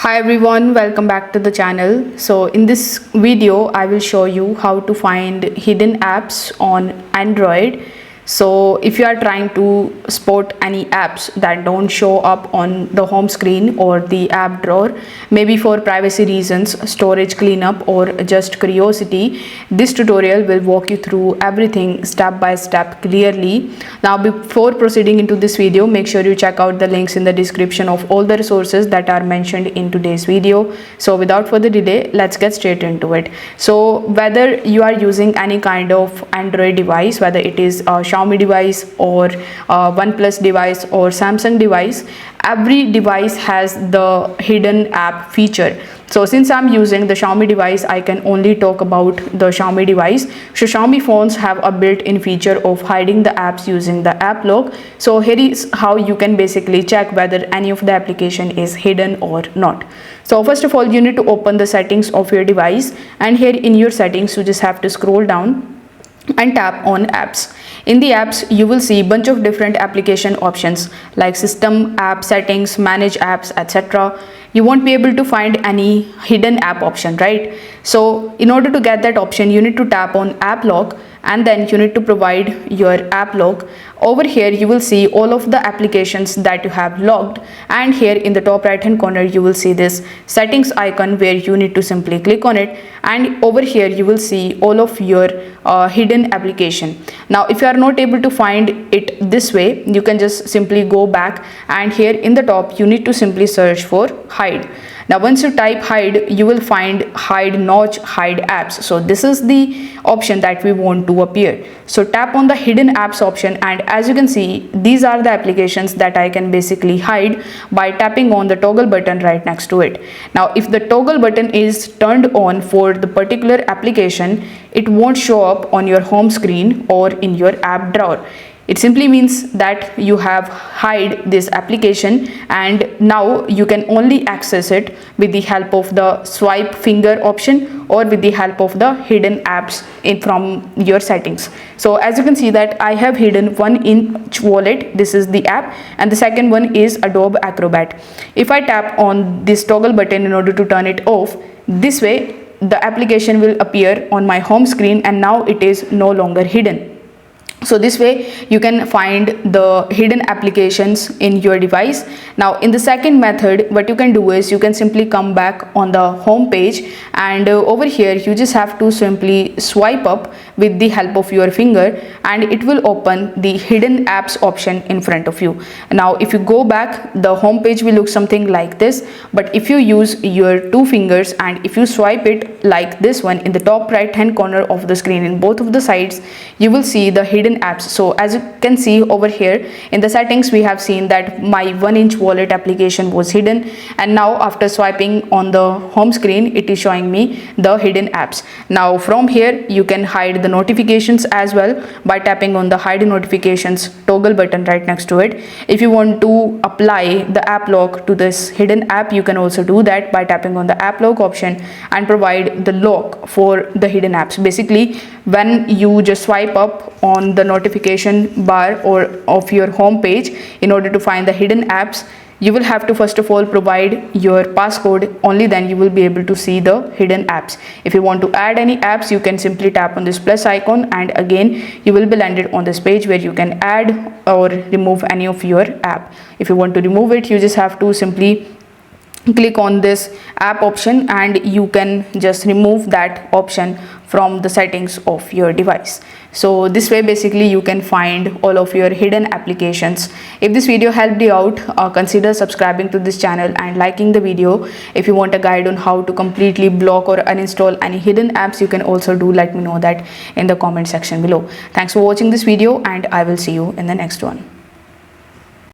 Hi everyone, welcome back to the channel. So in this video I will show you how to find hidden apps on Android. So if you are trying to spot any apps that don't show up on the home screen or the app drawer, maybe for privacy reasons, storage cleanup, or just curiosity, this tutorial will walk you through everything step by step clearly. Now before proceeding into this video, make sure you check out the links in the description of all the resources that are mentioned in today's video. So without further delay, let's get straight into it. So whether you are using any kind of Android device, whether it is a Xiaomi device or OnePlus device or Samsung device, every device has the hidden app feature. So since I'm using the Xiaomi device, I can only talk about the Xiaomi device. So Xiaomi phones have a built-in feature of hiding the apps using the app lock. So here is how you can basically check whether any of the application is hidden or not. So first of all, you need to open the settings of your device, and here in your settings you just have to scroll down and tap on apps. In the apps you will see bunch of different application options like system, app settings, manage apps, etc. You won't be able to find any hidden app option, right? So in order to get that option, you need to tap on app lock, and then you need to provide your app lock. Over here you will see all of the applications that you have logged, and here in the top right hand corner you will see this settings icon where you need to simply click on it, and over here you will see all of your hidden application. Now if you are not able to find it this way, you can just simply go back, and here in the top you need to simply search for hide. Now once you type hide, you will find hide notch, hide apps. So this is the option that we want to appear. So tap on the hidden apps option, and as you can see, these are the applications that I can basically hide by tapping on the toggle button right next to it. Now if the toggle button is turned on for the particular application, it won't show up on your home screen or in your app drawer. It simply means that you have hide this application, and now you can only access it with the help of the swipe finger option or with the help of the hidden apps from your settings. So as you can see that I have hidden 1inch wallet, this is the app, and the second one is Adobe Acrobat. If I tap on this toggle button in order to turn it off, this way the application will appear on my home screen, and now it is no longer hidden. So this way you can find the hidden applications in your device. Now in the second method, what you can do is you can simply come back on the home page, and over here you just have to simply swipe up with the help of your finger, and it will open the hidden apps option in front of you. Now if you go back, the home page will look something like this, but if you use your two fingers and if you swipe it like this one in the top right hand corner of the screen in both of the sides, you will see the hidden apps. So as you can see over here in the settings, we have seen that my 1inch wallet application was hidden, and now after swiping on the home screen, it is showing me the hidden apps. Now from here you can hide the notifications as well by tapping on the hide notifications toggle button right next to it. If you want to apply the app lock to this hidden app, you can also do that by tapping on the app lock option and provide the lock for the hidden apps. Basically when you just swipe up on the notification bar or of your home page in order to find the hidden apps, you will have to first of all provide your passcode. Only then you will be able to see the hidden apps. If you want to add any apps, you can simply tap on this plus icon, and again you will be landed on this page where you can add or remove any of your app. If you want to remove it, you just have to simply click on this app option, and you can just remove that option from the settings of your device. So this way basically you can find all of your hidden applications. If this video helped you out, consider subscribing to this channel and liking the video. If you want a guide on how to completely block or uninstall any hidden apps, you can also do let me know that in the comment section below. Thanks for watching this video, and I will see you in the next one.